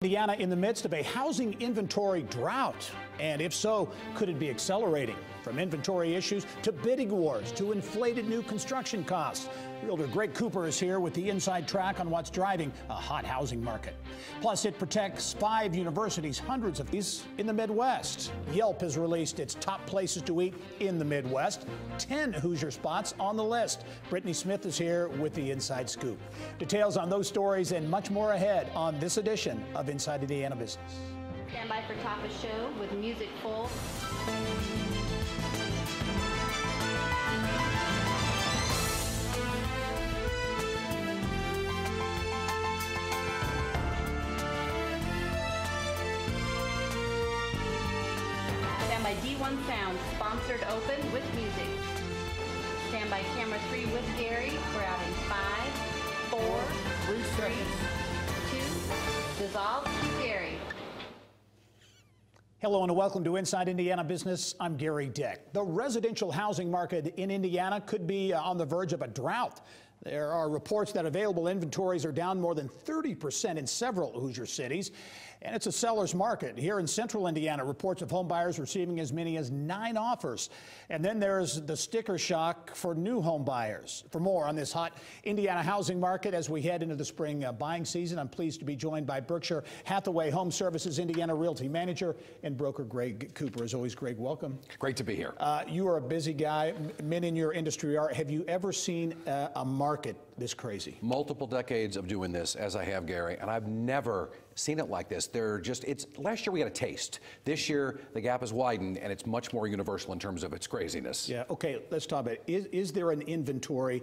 Indiana in the midst of a housing inventory drought. And if so, could it be accelerating? From inventory issues to bidding wars to inflated new construction costs. Realtor Greg Cooper is here with the inside track on what's driving a hot housing market. Plus, it protects 5 universities, hundreds of these in the Midwest. Yelp has released its top places to eat in the Midwest. 10 Hoosier spots on the list. Brittany Smith is here with the inside scoop. Details on those stories and much more ahead on this edition of Inside Indiana Business. Stand by for top of show with music full. Stand by D1 Sound, sponsored open with music. Stand by camera 3 with Gary. We're out in 5, 4, 3, 2, dissolve, Gary. Hello and welcome to Inside Indiana Business. I'm Gary Dick. The residential housing market in Indiana could be on the verge of a drought. There are reports that available inventories are down more than 30% in several Hoosier cities. And it's a seller's market. Here in central Indiana, reports of home buyers receiving as many as 9 offers. And then there's the sticker shock for new home buyers. For more on this hot Indiana housing market as we head into the spring buying season, I'm pleased to be joined by Berkshire Hathaway Home Services Indiana Realty Manager and broker Greg Cooper. As always, Greg, welcome. Great to be here. You are a busy guy. Men in your industry are. Have you ever seen a market this crazy? Multiple decades of doing this, as I have, Gary, and I've never seen it like this. Last year we got a taste. This year the gap has widened and it's much more universal in terms of its craziness. Yeah, okay, let's talk about it. Is there an inventory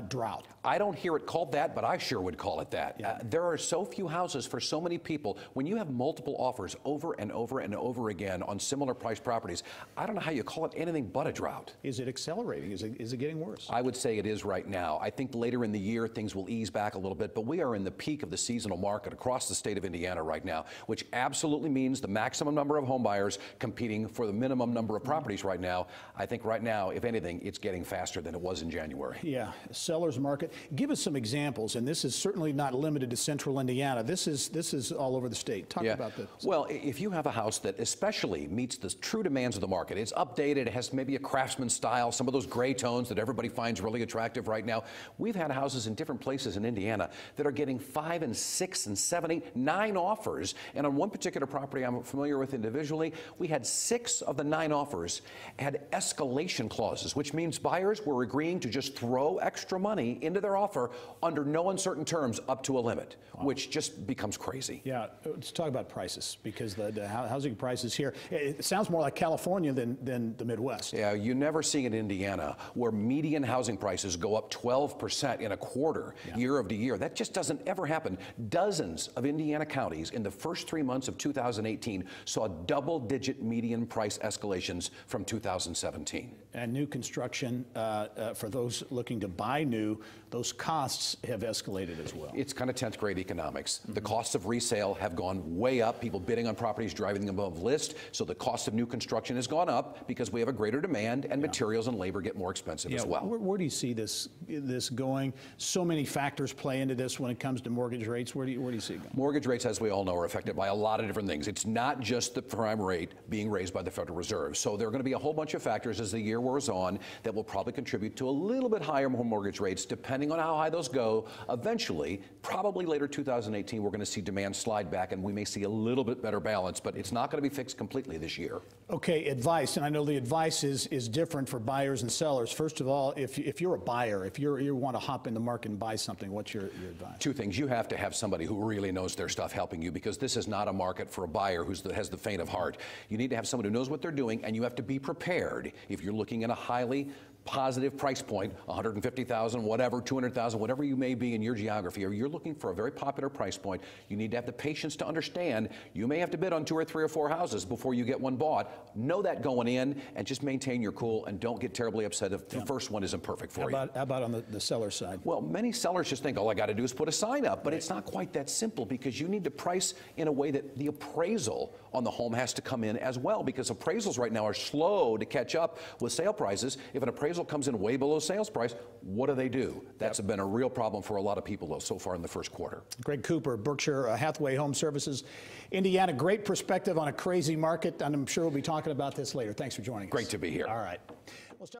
drought? I don't hear it called that, but I sure would call it that. Yeah. There are so few houses for so many people. When you have multiple offers over and over and over again on similar priced properties, I don't know how you call it anything but a drought. Is it accelerating? Is it getting worse? I would say it is right now. I think later in the year things will ease back a little bit, but we are in the peak of the seasonal market across the state of Indiana right now, which absolutely means the maximum number of home buyers competing for the minimum number of properties right now. I think right now, if anything, it's getting faster than it was in January. Yeah, seller's market. Give us some examples, and this is certainly not limited to central Indiana. This is all over the state. Talk about this. Well, if you have a house that especially meets the true demands of the market, it's updated, it has maybe a craftsman style, some of those gray tones that everybody finds really attractive right now. We've had houses in different places in Indiana that are getting 5 and 6 and 7, 8, 9 offers. And on one particular property I'm familiar with individually, we had 6 of the 9 offers had escalation clauses, which means buyers were agreeing to just throw extra money into their offer under no uncertain terms up to a limit, which just becomes crazy. Yeah, let's talk about prices, because the housing prices here, it sounds more like California than the Midwest. Yeah, you never see in Indiana where median housing prices go up 12% in a quarter year over year. That just doesn't ever happen. Dozens of Indiana counties in the first 3 months of 2018 saw double-digit median price escalations from 2017. And new construction, for those looking to buy new, those costs have escalated as well. It's kind of 10th grade economics. The costs of resale have gone way up. People bidding on properties driving them above list. So the cost of new construction has gone up because we have a greater demand, and materials and labor get more expensive as well. Where do you see this going? So many factors play into this when it comes to mortgage rates. Where do you see it going? Mortgage rates, as we all know, are affected by a lot of different things. It's not just the prime rate being raised by the Federal Reserve. So there are going to be a whole bunch of factors as the year wears on that will probably contribute to a little bit higher mortgage rates, depending on how high those go. Eventually, probably later 2018, we're going to see demand slide back, and we may see a little bit better balance, but it's not going to be fixed completely this year. Okay, advice, and I know the advice is different for buyers and sellers. First of all, if you're a buyer, if you want to hop in the market and buy something, what's your advice? 2 things. You have to have somebody who really knows their stuff helping you, because this is not a market for a buyer who has the faint of heart. You need to have someone who knows what they're doing, and you have to be prepared. If you're looking at a highly positive price point, 150,000, whatever, 200,000, whatever you may be in your geography, or you're looking for a very popular price point, you need to have the patience to understand you may have to bid on 2 or 3 or 4 houses before you get one bought. Know that going in, and just maintain your cool, and don't get terribly upset if the first one isn't perfect for you. How about on the seller side? Well, many sellers just think all I got to do is put a sign up, but it's not quite that simple, because you need to price in a way that the appraisal on the home has to come in as well, because appraisals right now are slow to catch up with sale prices. If an appraisal appraisal comes in way below sales price, what do? That's been a real problem for a lot of people, though, so far in the first quarter. Greg Cooper, Berkshire Hathaway Home Services. Indiana, great perspective on a crazy market, and I'm sure we'll be talking about this later. Thanks for joining us. Great to be here. All right.